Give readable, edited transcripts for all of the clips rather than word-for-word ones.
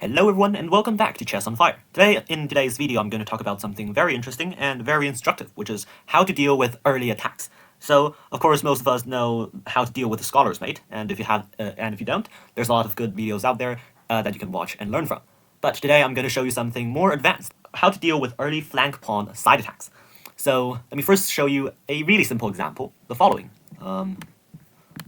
Hello everyone and welcome back to Chess on Fire. In today's video I'm going to talk about something very interesting and very instructive, which is how to deal with early attacks. So, of course, most of us know how to deal with the Scholar's Mate, and if you don't, there's a lot of good videos out there that you can watch and learn from. But today I'm going to show you something more advanced, how to deal with early flank pawn side attacks. So, let me first show you a really simple example, the following.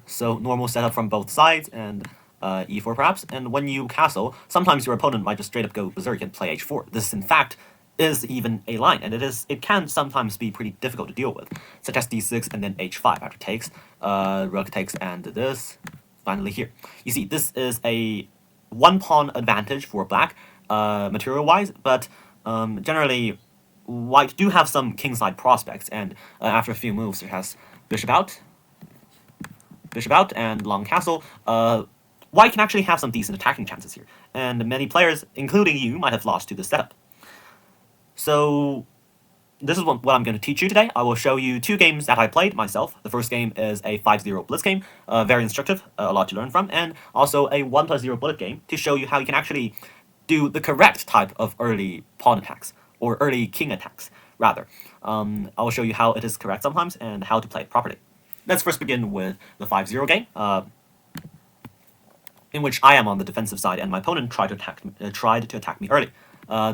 So normal setup from both sides, and e4 perhaps, and when you castle, sometimes your opponent might just straight up go berserk and play h4. This, in fact, is even a line, and it can sometimes be pretty difficult to deal with, such as d6 and then h5 after takes, rook takes, and this, finally here. You see, this is a one-pawn advantage for black, material-wise, but generally, white do have some kingside prospects, and after a few moves, it has bishop out, and long castle. White can actually have some decent attacking chances here, and many players, including you, might have lost to this setup. So this is what I'm going to teach you today. I will show you two games that I played myself. The first game is a 5-0 Blitz game, very instructive, a lot to learn from, and also a 1+0 bullet game to show you how you can actually do the correct type of early pawn attacks, or early king attacks, rather. I will show you how it is correct sometimes, and how to play it properly. Let's first begin with the 5-0 game, in which I am on the defensive side and my opponent tried to attack me early.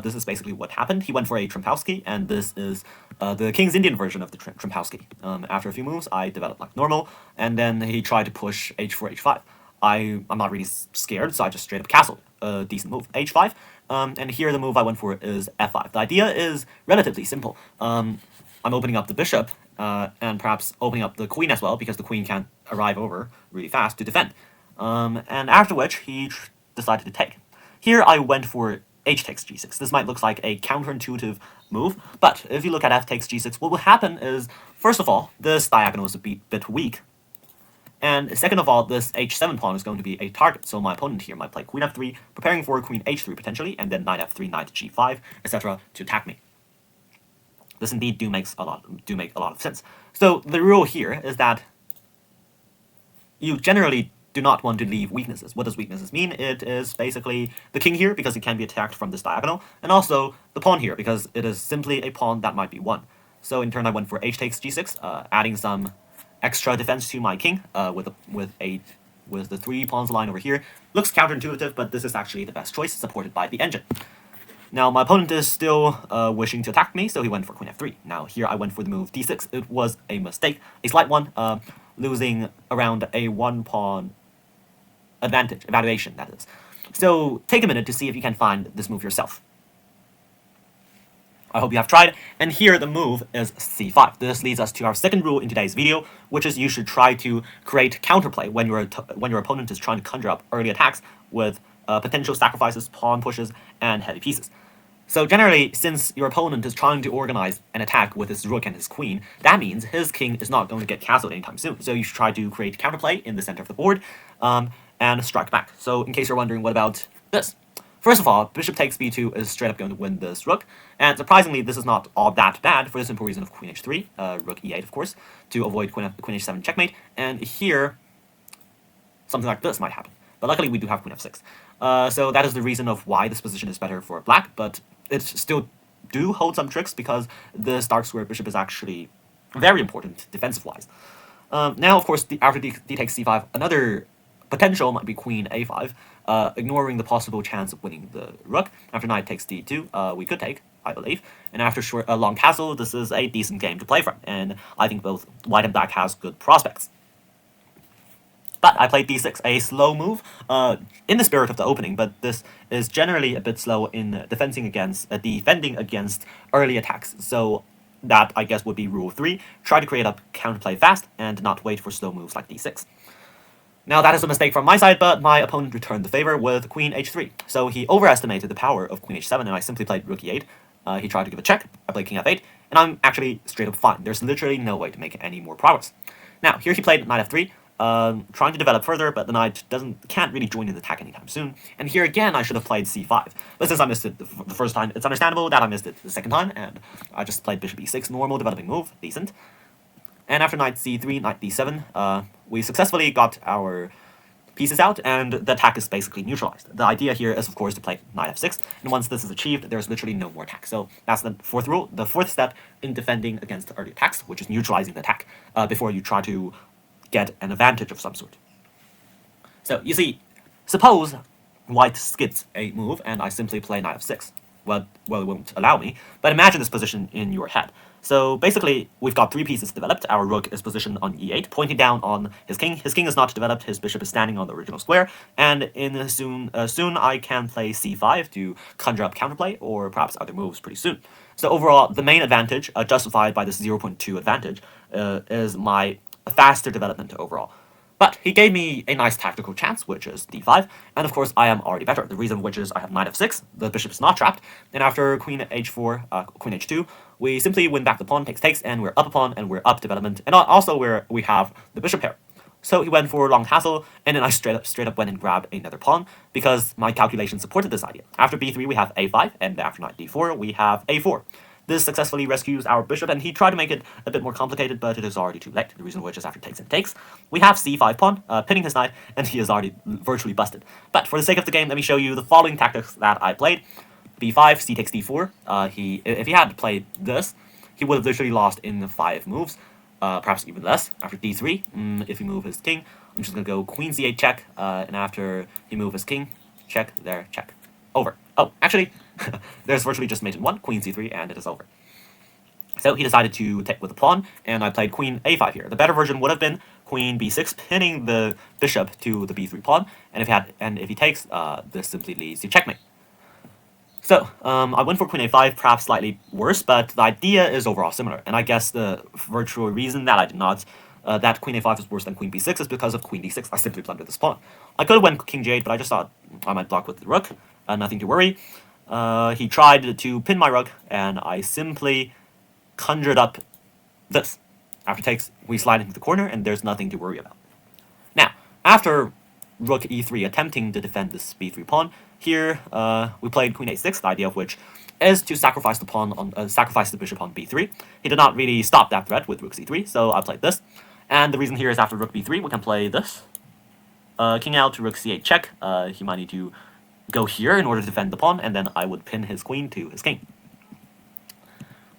This is basically what happened. He went for a Trempowsky, and this is the King's Indian version of the Trempowsky. After a few moves, I developed like normal, and then he tried to push h4, h5. I'm not really scared, so I just straight up castled. A decent move, h5. And here the move I went for is f5. The idea is relatively simple. I'm opening up the bishop, and perhaps opening up the queen as well, because the queen can't arrive over really fast to defend. And after which, he decided to take. Here I went for h takes g6. This might look like a counterintuitive move, but if you look at f takes g6, what will happen is, first of all, this diagonal is a bit weak, and second of all, this h7 pawn is going to be a target, so my opponent here might play queen f3, preparing for queen h3 potentially, and then knight f3, knight g5, etc. to attack me. This indeed do make a lot of sense. So the rule here is that you generally do not want to leave weaknesses. What does weaknesses mean? It is basically the king here, because it can be attacked from this diagonal, and also the pawn here, because it is simply a pawn that might be won. So in turn I went for h takes g6, adding some extra defense to my king, with the 3 pawns line over here. Looks counterintuitive, but this is actually the best choice, supported by the engine. Now, my opponent is still wishing to attack me, so he went for queen f3. Now, here I went for the move d6. It was a mistake, a slight one, losing around a 1-pawn advantage, evaluation, that is. So, take a minute to see if you can find this move yourself. I hope you have tried, and here the move is c5. This leads us to our second rule in today's video, which is you should try to create counterplay when your opponent is trying to conjure up early attacks with potential sacrifices, pawn pushes, and heavy pieces. So generally, since your opponent is trying to organize an attack with his rook and his queen, that means his king is not going to get castled anytime soon. So you should try to create counterplay in the center of the board, and strike back. So in case you're wondering, what about this? First of all, bishop takes b2 is straight up going to win this rook, and surprisingly, this is not all that bad for the simple reason of queen h3, rook e8, of course, to avoid queen h7 checkmate, and here, something like this might happen. But luckily, we do have queen f6. So that is the reason of why this position is better for black, but it still do hold some tricks, because this dark square bishop is actually very important defensive-wise. Now, of course, after d takes c5, another potential might be queen a5, ignoring the possible chance of winning the rook. After knight takes d2, we could take, I believe. And after a long castle, this is a decent game to play from, and I think both white and black has good prospects. But I played d6, a slow move, in the spirit of the opening, but this is generally a bit slow in defending against early attacks. So that, I guess, would be rule 3. Try to create up counterplay fast, and not wait for slow moves like d6. Now, that is a mistake from my side, but my opponent returned the favor with queen h3. So he overestimated the power of queen h7, and I simply played rook e8. He tried to give a check. I played king f8, and I'm actually straight up fine. There's literally no way to make any more progress. Now, here he played knight f3, trying to develop further, but the knight can't really join in the attack anytime soon. And here again, I should have played c5. But since I missed it the first time, it's understandable that I missed it the second time, and I just played bishop e6, normal developing move, decent. And after knight c3, knight d7, we successfully got our pieces out, and the attack is basically neutralized. The idea here is, of course, to play knight f6, and once this is achieved, there's literally no more attack. So that's the fourth rule, the fourth step in defending against early attacks, which is neutralizing the attack before you try to get an advantage of some sort. So you see, suppose white skips a move, and I simply play knight f6. Well, it won't allow me, but imagine this position in your head. So basically, we've got three pieces developed. Our rook is positioned on e8, pointing down on his king. His king is not developed, his bishop is standing on the original square, and soon I can play c5 to conjure up counterplay, or perhaps other moves pretty soon. So overall, the main advantage, justified by this 0.2 advantage, is my faster development overall. But he gave me a nice tactical chance, which is d5, and of course I am already better. The reason which is I have knight f6, the bishop is not trapped, and after queen h4, queen h2, we simply win back the pawn, takes, and we're up a pawn, and we're up development, and also we have the bishop pair. So he went for long castle, and then I straight up went and grabbed another pawn, because my calculation supported this idea. After b3 we have a5, and after knight d4 we have a4. This successfully rescues our bishop, and he tried to make it a bit more complicated, but it is already too late. The reason which is after takes, we have c5 pawn, pinning his knight, and he is already virtually busted. But for the sake of the game, let me show you the following tactics that I played. b5, c takes d4. If he had played this, he would have literally lost in 5 moves, perhaps even less. After d3, if he move his king, I'm just going to go queen c8 check, and after he move his king, check, there, check. Over. Oh, actually, there's virtually just mate in 1, queen c3, and it is over. So he decided to take with the pawn, and I played queen a5 here. The better version would have been queen b6, pinning the bishop to the b3 pawn, and if he takes, this simply leads to checkmate. So I went for queen a5, perhaps slightly worse, but the idea is overall similar. And I guess the virtual reason that I did not that queen a5 is worse than queen b6 is because of queen d6. I simply blundered this pawn. I could have went king g8, but I just thought I might block with the rook. Nothing to worry. He tried to pin my rook, and I simply conjured up this. After takes, we slide into the corner, and there's nothing to worry about. Now, after rook e3 attempting to defend this b3 pawn, here we played queen a6, the idea of which is to sacrifice the pawn on sacrifice the bishop on b3. He did not really stop that threat with rook c3, so I played this. And the reason here is after rook b3, we can play this. King out to rook c8 check. He might need to go here in order to defend the pawn, and then I would pin his queen to his king.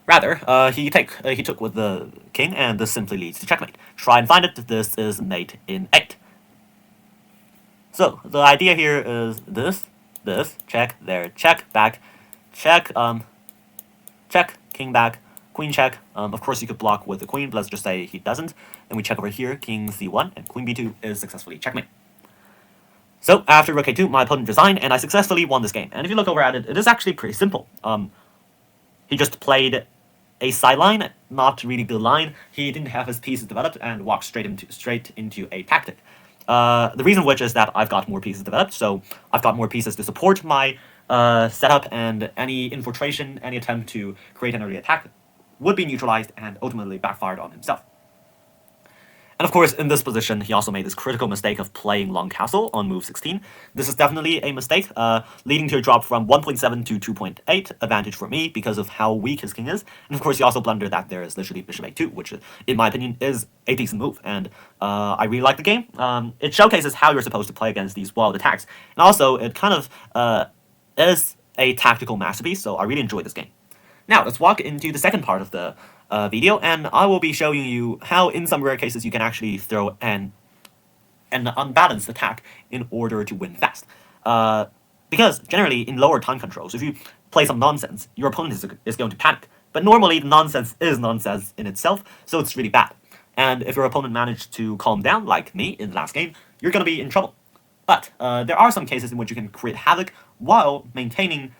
Rather, he took with the king, and this simply leads to checkmate. Try and find it. This is mate in 8. So the idea here is this, check, there, check, back, check, check, king back, queen check. Of course, you could block with the queen, but let's just say he doesn't. And we check over here, king c1, and queen b2 is successfully checkmate. So after rook a2, my opponent resigned, and I successfully won this game. And if you look over at it, it is actually pretty simple. He just played a sideline, not really good line. He didn't have his pieces developed and walked straight into a tactic. The reason which is that I've got more pieces developed, so I've got more pieces to support my setup, and any infiltration, any attempt to create an early attack would be neutralized and ultimately backfired on himself. And of course, in this position, he also made this critical mistake of playing long castle on move 16. This is definitely a mistake, leading to a drop from 1.7 to 2.8 advantage for me because of how weak his king is. And of course, he also blundered that there is literally bishop a2, which, in my opinion, is a decent move. And I really like the game. It showcases how you're supposed to play against these wild attacks. And also, it kind of is a tactical masterpiece, so I really enjoyed this game. Now, let's walk into the second part of the video, and I will be showing you how, in some rare cases, you can actually throw an unbalanced attack in order to win fast. Because, generally, in lower time controls, if you play some nonsense, your opponent is going to panic. But normally, the nonsense is nonsense in itself, so it's really bad. And if your opponent managed to calm down, like me in the last game, you're going to be in trouble. But there are some cases in which you can create havoc while maintaining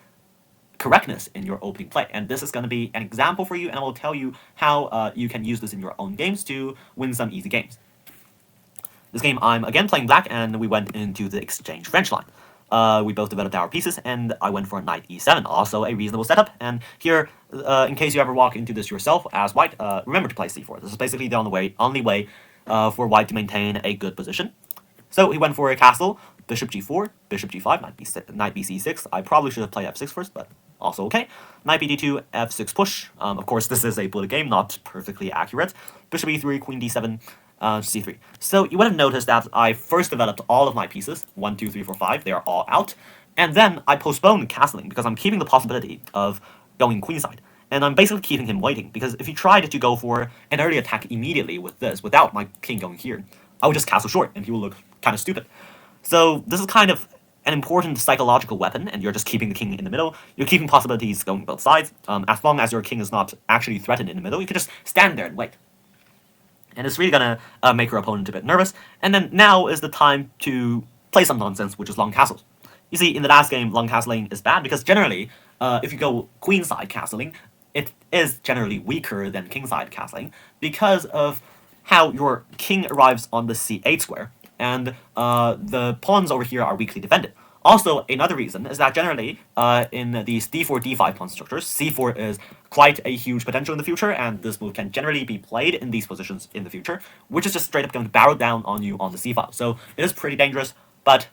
correctness in your opening play, and this is going to be an example for you, and I will tell you how you can use this in your own games to win some easy games. This game I'm again playing black, and we went into the exchange French line. We both developed our pieces, and I went for knight e7, also a reasonable setup. And here, in case you ever walk into this yourself as white, remember to play c4. This is basically the only way for white to maintain a good position. So he went for a castle, bishop g4, bishop g5, knight bc6. I probably should have played f6 first, but also okay. Knight bd2, f6 push. Of course, this is a bullet game, not perfectly accurate. Bishop e3, queen d7, c3. So you would have noticed that I first developed all of my pieces, 1, 2, 3, 4, 5, they are all out, and then I postponed castling because I'm keeping the possibility of going queenside. And I'm basically keeping him waiting, because if he tried to go for an early attack immediately with this, without my king going here, I would just castle short, and he will look kind of stupid. So this is kind of an important psychological weapon, and you're just keeping the king in the middle. You're keeping possibilities going both sides. As long as your king is not actually threatened in the middle, you can just stand there and wait. And it's really gonna make your opponent a bit nervous. And then now is the time to play some nonsense, which is long castles. You see, in the last game, long castling is bad because generally, if you go queenside castling, it is generally weaker than kingside castling because of how your king arrives on the c8 square, and the pawns over here are weakly defended. Also, another reason is that generally, in these d4, d5 pawn structures, c4 is quite a huge potential in the future, and this move can generally be played in these positions in the future, which is just straight up going to barrel down on you on the c file. So it is pretty dangerous, but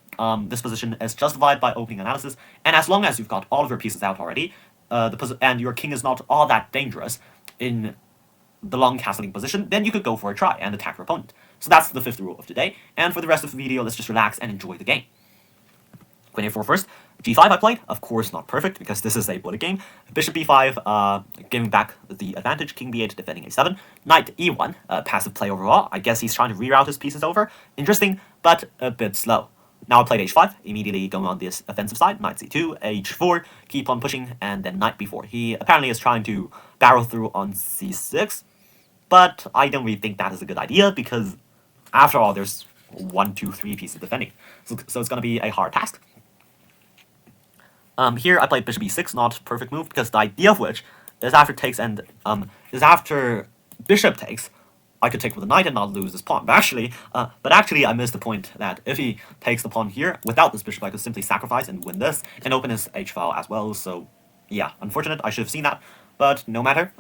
this position is justified by opening analysis, and as long as you've got all of your pieces out already, and your king is not all that dangerous in the long castling position, then you could go for a try and attack your opponent. So that's the fifth rule of today, and for the rest of the video, let's just relax and enjoy the game. Queen a4 first. g5 I played, of course not perfect, because this is a bullet game. Bishop b5, giving back the advantage, king b8 defending a7. Knight e1, passive play overall. I guess he's trying to reroute his pieces over. Interesting, but a bit slow. Now I played h5, immediately going on this offensive side. Knight c2, h4, keep on pushing, and then knight b4. He apparently is trying to barrel through on c6, but I don't really think that is a good idea, because after all, there's 1, 2, 3 pieces defending. So it's going to be a hard task. Here I played bishop e6, not perfect move, because the idea of which is after takes and after bishop takes, I could take with a knight and not lose this pawn. But actually I missed the point that if he takes the pawn here without this bishop, I could simply sacrifice and win this and open his h file as well. So yeah, unfortunate. I should have seen that, but no matter.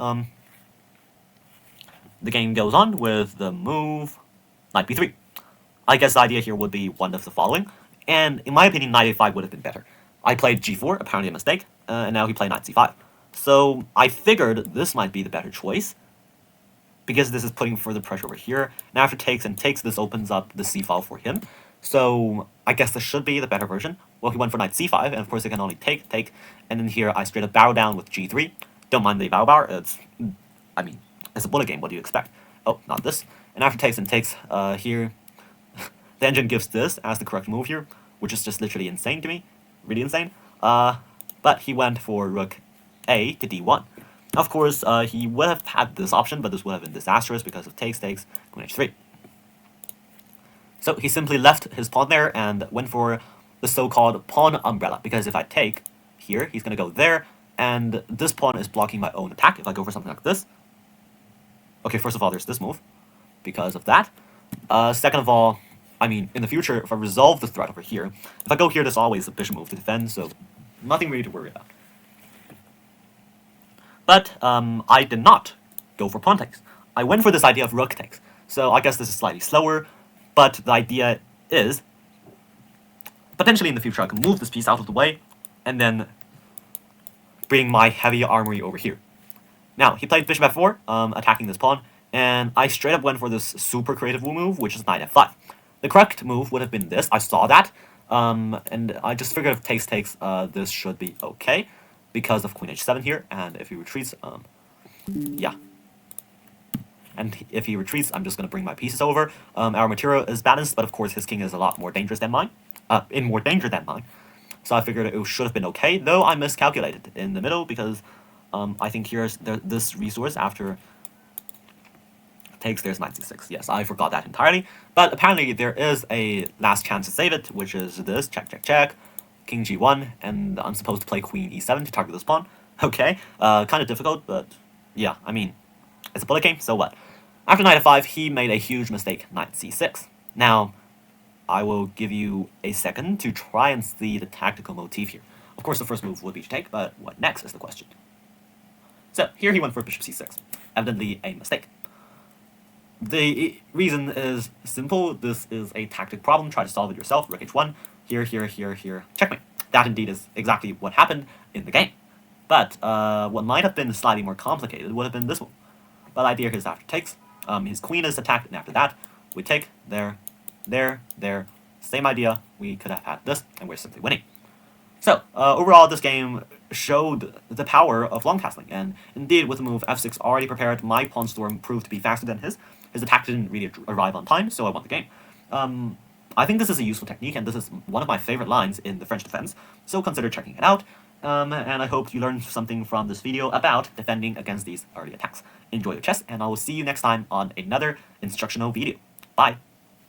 The game goes on with the move knight b3. I guess the idea here would be one of the following, and in my opinion, knight a5 would have been better. I played g4, apparently a mistake, and now he played knight c5. So I figured this might be the better choice, because this is putting further pressure over here, and after takes and takes, this opens up the c file for him. So I guess this should be the better version. Well, he went for knight c5, and of course he can only take, and then here I straight up barrel down with g3. Don't mind the barrel bar, it's a bullet game, what do you expect? Oh, not this. And after takes and takes, here, the engine gives this as the correct move here, which is just literally insane to me. Really insane. But he went for rook a to d1. Of course, he would have had this option, but this would have been disastrous because of takes, queen h3. So he simply left his pawn there and went for the so-called pawn umbrella, because if I take here, he's going to go there, and this pawn is blocking my own attack if I go for something like this. Okay, first of all, there's this move because of that. Second of all, in the future, if I resolve the threat over here, if I go here, there's always a bishop move to defend, so nothing really to worry about. But I did not go for pawn takes. I went for this idea of rook takes. So I guess this is slightly slower, but the idea is, potentially in the future, I can move this piece out of the way, and then bring my heavy armory over here. Now, he played bishop f4, attacking this pawn, and I straight up went for this super creative move, which is knight f5. The correct move would have been this. I saw that, and I just figured if takes, this should be okay because of queen h7 here, and if he retreats, yeah. And if he retreats, I'm just going to bring my pieces over. Our material is balanced, but of course his king is a lot more dangerous than mine, in more danger than mine. So I figured it should have been okay, though I miscalculated in the middle because I think here's this resource after takes, there's knight c6. Yes, I forgot that entirely. But apparently there is a last chance to save it, which is this, check, king g1, and I'm supposed to play queen e7 to target this pawn. Okay, kind of difficult, but yeah, it's a bullet game, so what? After knight f5, he made a huge mistake, knight c6. Now, I will give you a second to try and see the tactical motif here. Of course, the first move would be to take, but what next is the question. So, here he went for bishop c6. Evidently a mistake. The reason is simple. This is a tactic problem. Try to solve it yourself. Rook h1. Here. Checkmate. That indeed is exactly what happened in the game. But what might have been slightly more complicated would have been this one. But the idea is after takes, his queen is attacked, and after that, we take there, there. Same idea. We could have had this, and we're simply winning. So, overall, this game showed the power of long castling, and indeed, with the move f6 already prepared, my pawn storm proved to be faster than his. His attack didn't really arrive on time, so I won the game. I think this is a useful technique, and this is one of my favorite lines in the French defense, so consider checking it out. And I hope you learned something from this video about defending against these early attacks. Enjoy your chess, and I will see you next time on another instructional video. Bye!